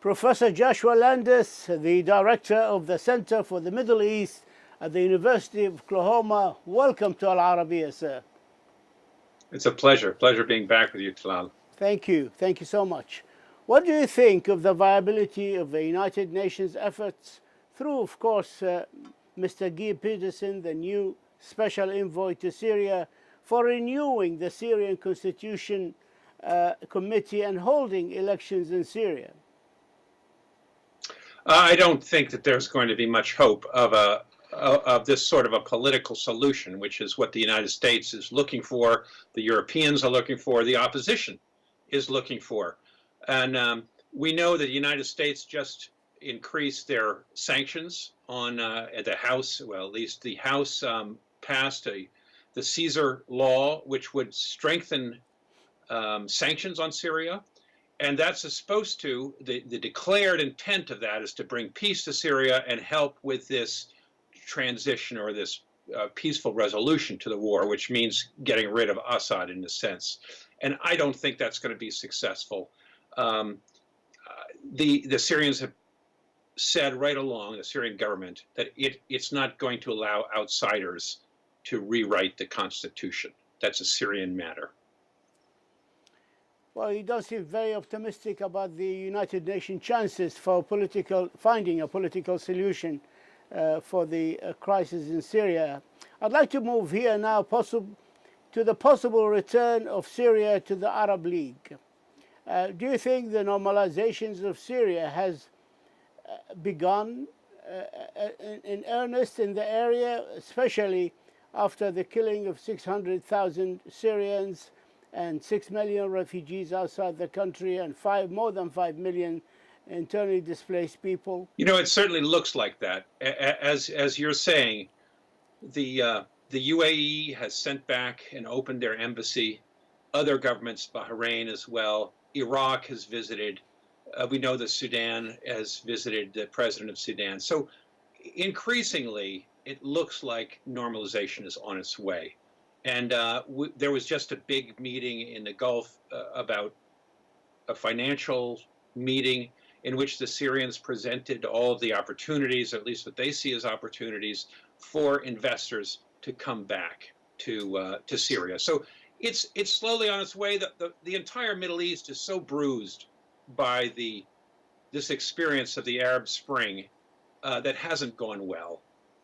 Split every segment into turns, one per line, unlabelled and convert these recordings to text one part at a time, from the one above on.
Professor Joshua Landis, the director of the Center for the Middle East at the University of Oklahoma. Welcome to Al-Arabiya, sir.
It's a pleasure. Pleasure being back with you, Talal.
Thank you. Thank you so much. What do you think of the viability of the United Nations efforts through, of course, Mr. Guy Peterson, the new special envoy to Syria, for renewing the Syrian Constitution Committee and holding elections in Syria?
I don't think that there's going to be much hope of this sort of a political solution, which is what the United States is looking for, the Europeans are looking for, the opposition is looking for. And we know that the United States just increased their sanctions on at the House. Well, at least the House passed the Caesar law, which would strengthen sanctions on Syria. And that's supposed to, the declared intent of that is to bring peace to Syria and help with this transition or this peaceful resolution to the war, which means getting rid of Assad in a sense. And I don't think that's going to be successful. The Syrians have said right along, the Syrian government, that it's not going to allow outsiders to rewrite the constitution. That's a Syrian matter.
Well, he does seem very optimistic about the United Nations chances for finding a political solution for the crisis in Syria. I'd like to move here now to the possible return of Syria to the Arab League. Do you think the normalizations of Syria has begun in earnest in the area, especially after the killing of 600,000 Syrians and 6 million refugees outside the country and more than 5 million internally displaced people?
You know, it certainly looks like that. As you're saying, the UAE has sent back and opened their embassy. Other governments, Bahrain as well. Iraq has visited. We know that Sudan has visited the president of Sudan. So increasingly, it looks like normalization is on its way. And there was just a big meeting in the Gulf about a financial meeting in which the Syrians presented all of the opportunities, at least what they see as opportunities, for investors to come back to Syria. So it's slowly on its way. The entire Middle East is so bruised by this experience of the Arab Spring that hasn't gone well.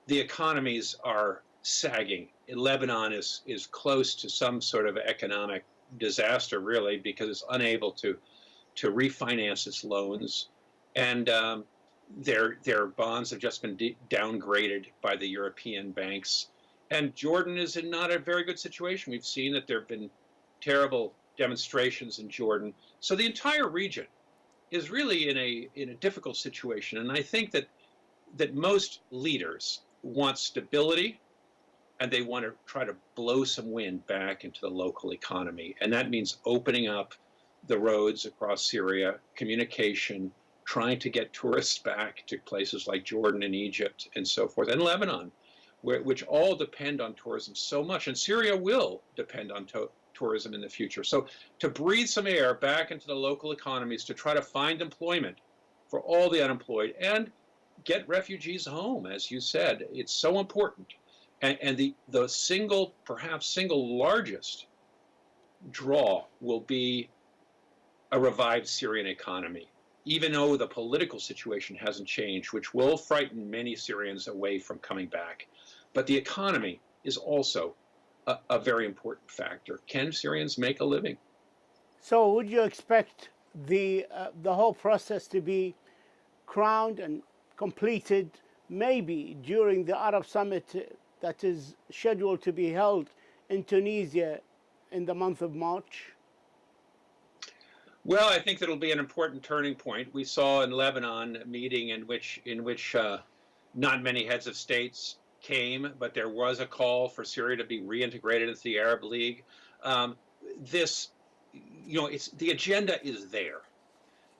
The economies are sagging. Lebanon is close to some sort of economic disaster, really, because it's unable to refinance its loans, and their bonds have just been downgraded by the European banks. And Jordan is in not a very good situation. We've seen that there have been terrible demonstrations in Jordan. So the entire region is really in a difficult situation. And I think that most leaders want stability, and they want to try to blow some wind back into the local economy. And that means opening up the roads across Syria, communication, trying to get tourists back to places like Jordan and Egypt and so forth, and Lebanon, which all depend on tourism so much. And Syria will depend on tourism in the future. So to breathe some air back into the local economies, to try to find employment for all the unemployed and get refugees home, as you said, it's so important. And the perhaps single largest draw will be a revived Syrian economy, even though the political situation hasn't changed, which will frighten many Syrians away from coming back. But the economy is also a very important factor. Can Syrians make a living?
So would you expect the whole process to be crowned and completed maybe during the Arab Summit that is scheduled to be held in Tunisia in the month of March?
Well, I think that'll be an important turning point. We saw in Lebanon a meeting in which not many heads of states came, but there was a call for Syria to be reintegrated into the Arab League. The agenda is there.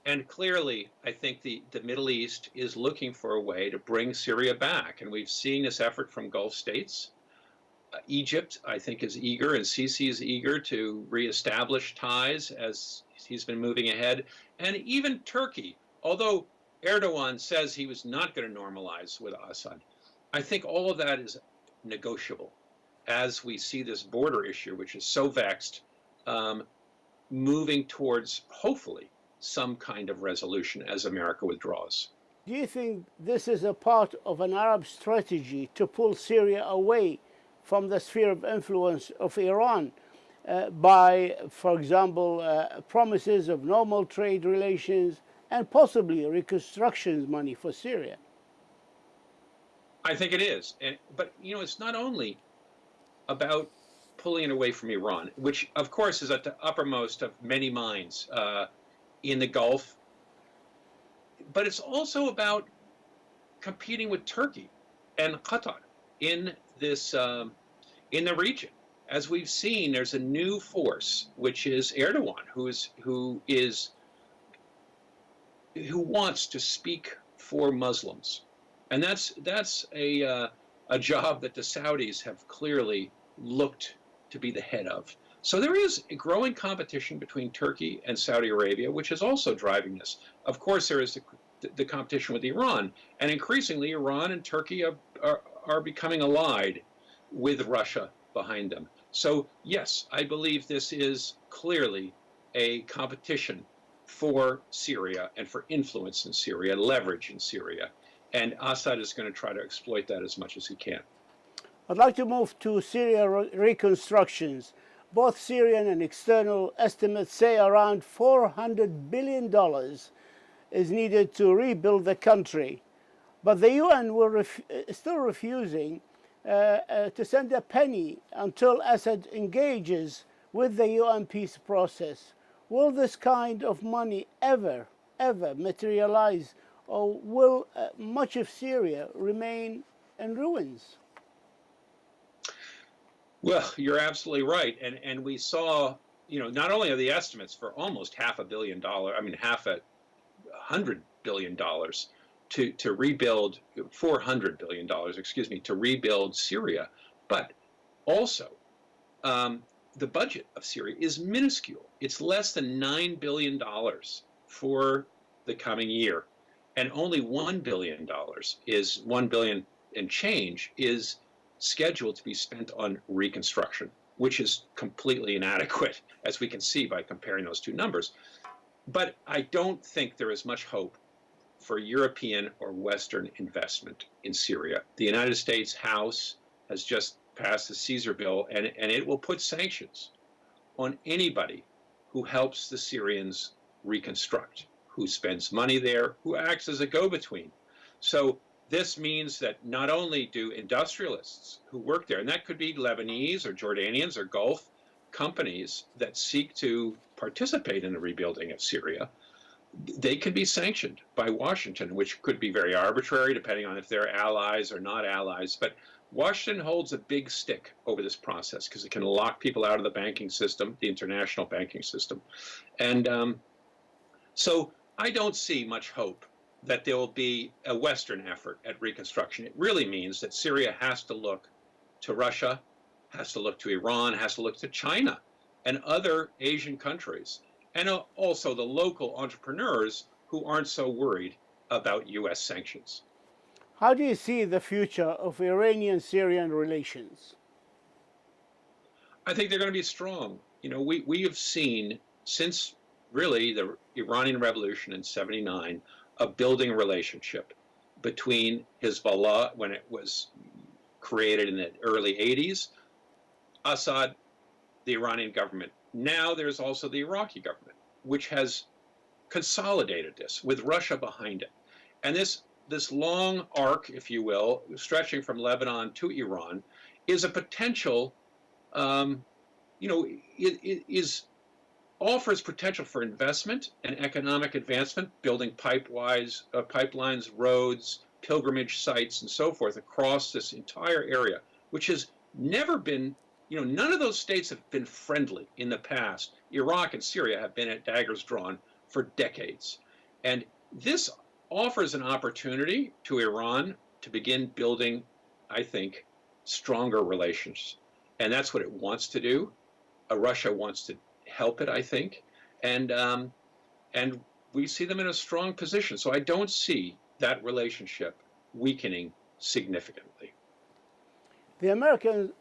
And clearly, I think the Middle East is looking for a way to bring Syria back. And we've seen this effort from Gulf states. Egypt, I think, is eager, and Sisi is eager to reestablish ties as he's been moving ahead. And even Turkey, although Erdogan says he was not going to normalize with Assad, I think all of that is negotiable as we see this border issue, which is so vexed, um, moving towards hopefully some kind of resolution as America withdraws.
Do you think this is a part of an Arab strategy to pull Syria away from the sphere of influence of Iran by, for example, promises of normal trade relations and possibly reconstruction money for Syria?
I think it is, but it's not only about pulling it away from Iran, which of course is at the uppermost of many minds in the Gulf, but it's also about competing with Turkey and Qatar in this in the region. As we've seen, there's a new force, which is Erdogan, who wants to speak for Muslims, and that's a job that the Saudis have clearly looked to be the head of. So there is a growing competition between Turkey and Saudi Arabia, which is also driving this. Of course, there is the competition with Iran, and increasingly Iran and Turkey are becoming allied with Russia behind them. So yes, I believe this is clearly a competition for Syria and for influence in Syria, leverage in Syria. And Assad is going to try to exploit that as much as he can.
I'd like to move to Syria reconstructions. Both Syrian and external estimates say around $400 billion is needed to rebuild the country. But the UN will still refusing to send a penny until Assad engages with the UN peace process. Will this kind of money ever materialize, or will much of Syria remain in ruins?
Well, you're absolutely right. And we saw, not only are the estimates for almost $500 million, $500 billion to rebuild, $400 billion, excuse me, to rebuild Syria, but also the budget of Syria is minuscule. It's less than $9 billion for the coming year. And only $1 billion is $1 billion and change is scheduled to be spent on reconstruction, which is completely inadequate, as we can see by comparing those two numbers. But I don't think there is much hope for European or Western investment in Syria. The United States House has just passed the Caesar bill, and it will put sanctions on anybody who helps the Syrians reconstruct, who spends money there, who acts as a go-between. So this means that not only do industrialists who work there, and that could be Lebanese or Jordanians or Gulf companies that seek to participate in the rebuilding of Syria, they can be sanctioned by Washington, which could be very arbitrary depending on if they're allies or not allies. But Washington holds a big stick over this process because it can lock people out of the banking system, the international banking system. And so I don't see much hope that there will be a Western effort at reconstruction. It really means that Syria has to look to Russia, has to look to Iran, has to look to China and other Asian countries, and also the local entrepreneurs who aren't so worried about U.S. sanctions.
How do you see the future of Iranian Syrian relations?
I think they're going to be strong. We have seen since really the Iranian Revolution in '79 a building relationship between Hezbollah when it was created in the early '80s, Assad, the Iranian government. Now there's also the Iraqi government, which has consolidated this with Russia behind it. And this long arc, if you will, stretching from Lebanon to Iran, is a potential, offers potential for investment and economic advancement, building pipelines, roads, pilgrimage sites, and so forth across this entire area, which has never been, none of those states have been friendly in the past. Iraq and Syria have been at daggers drawn for decades. And this offers an opportunity to Iran to begin building, I think, stronger relations. And that's what it wants to do. Russia wants to help it, I think. And we see them in a strong position. So I don't see that relationship weakening significantly.
The American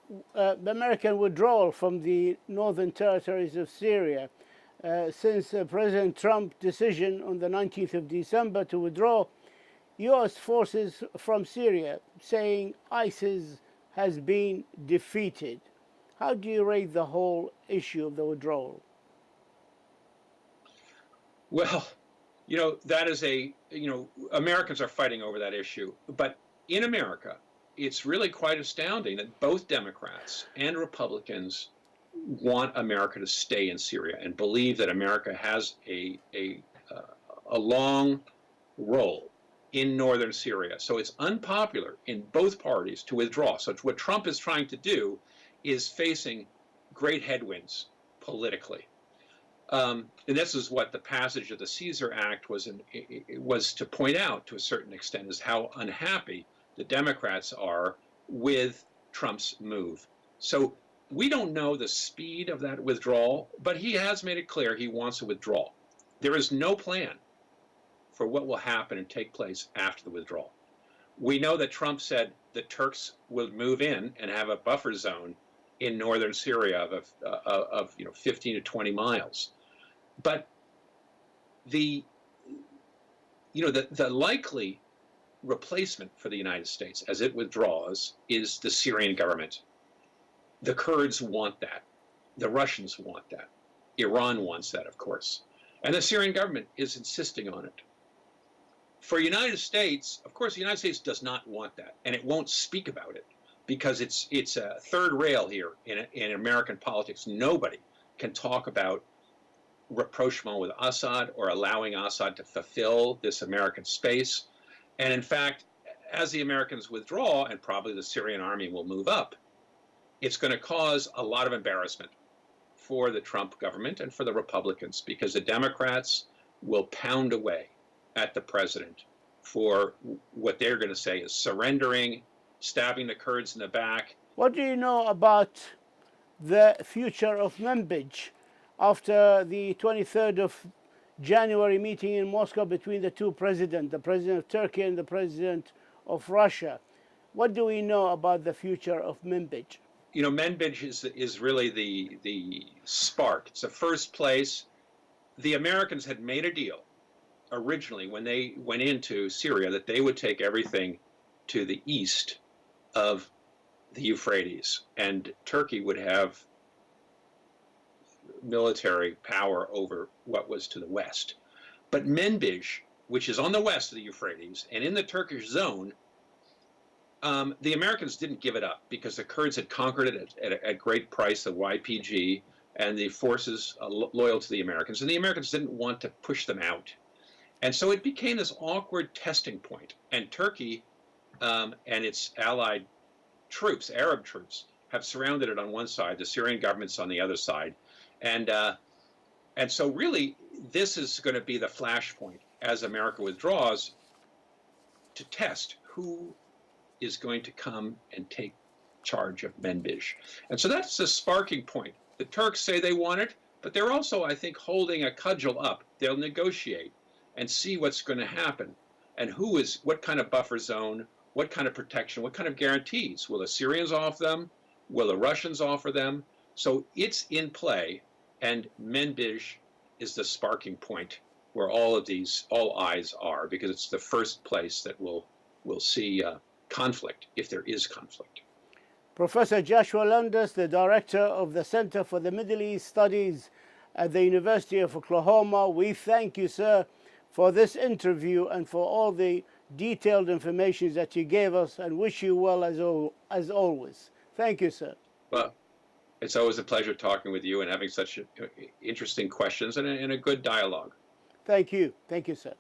withdrawal from the northern territories of Syria, since President Trump's decision on the 19th of December to withdraw U.S. forces from Syria, saying ISIS has been defeated. How do you rate the whole issue of the withdrawal?
Well, that is Americans are fighting over that issue. But in America, it's really quite astounding that both Democrats and Republicans want America to stay in Syria and believe that America has a long role in northern Syria. So it's unpopular in both parties to withdraw. So what Trump is trying to do is facing great headwinds politically. And this is what the passage of the Caesar Act was to point out to a certain extent, is how unhappy the Democrats are with Trump's move. So we don't know the speed of that withdrawal, but he has made it clear he wants to withdraw. There is no plan for what will happen and take place after the withdrawal. We know that Trump said the Turks will move in and have a buffer zone in northern Syria of 15 to 20 miles. But the likely replacement for the United States as it withdraws is the Syrian government. The Kurds want that. The Russians want that. Iran wants that, of course. And the Syrian government is insisting on it. For the United States, of course, the United States does not want that, and it won't speak about it because it's a third rail here in American politics. Nobody can talk about rapprochement with Assad or allowing Assad to fulfill this American space. And in fact, as the Americans withdraw, and probably the Syrian army will move up, it's going to cause a lot of embarrassment for the Trump government and for the Republicans, because the Democrats will pound away at the president for what they're going to say is surrendering, stabbing the Kurds in the back.
What do you know about the future of Manbij after the 23rd of January meeting in Moscow between the two presidents, the president of Turkey and the president of Russia? What do we know about the future of Manbij?
Manbij is really the spark. It's the first place. The Americans had made a deal originally when they went into Syria that they would take everything to the east of the Euphrates, and Turkey would have military power over what was to the west. But Manbij, which is on the west of the Euphrates and in the Turkish zone, the Americans didn't give it up because the Kurds had conquered it at great price, the YPG, and the forces loyal to the Americans. And the Americans didn't want to push them out. And so it became this awkward testing point. And Turkey and its allied troops, Arab troops, have surrounded it on one side, the Syrian government's on the other side. And so really, this is going to be the flashpoint as America withdraws to test who is going to come and take charge of Manbij. And so that's the sparking point. The Turks say they want it, but they're also, I think, holding a cudgel up. They'll negotiate and see what's going to happen and what kind of buffer zone, what kind of protection, what kind of guarantees. Will the Syrians offer them? Will the Russians offer them? So it's in play, and Manbij is the sparking point where all eyes are, because it's the first place that we'll see conflict, if there is conflict.
Professor Joshua Landis, the director of the Center for the Middle East Studies at the University of Oklahoma, we thank you, sir, for this interview and for all the detailed information that you gave us, and wish you well as always. Thank you, sir.
Well, it's always a pleasure talking with you and having such interesting questions and a good dialogue.
Thank you. Thank you, sir.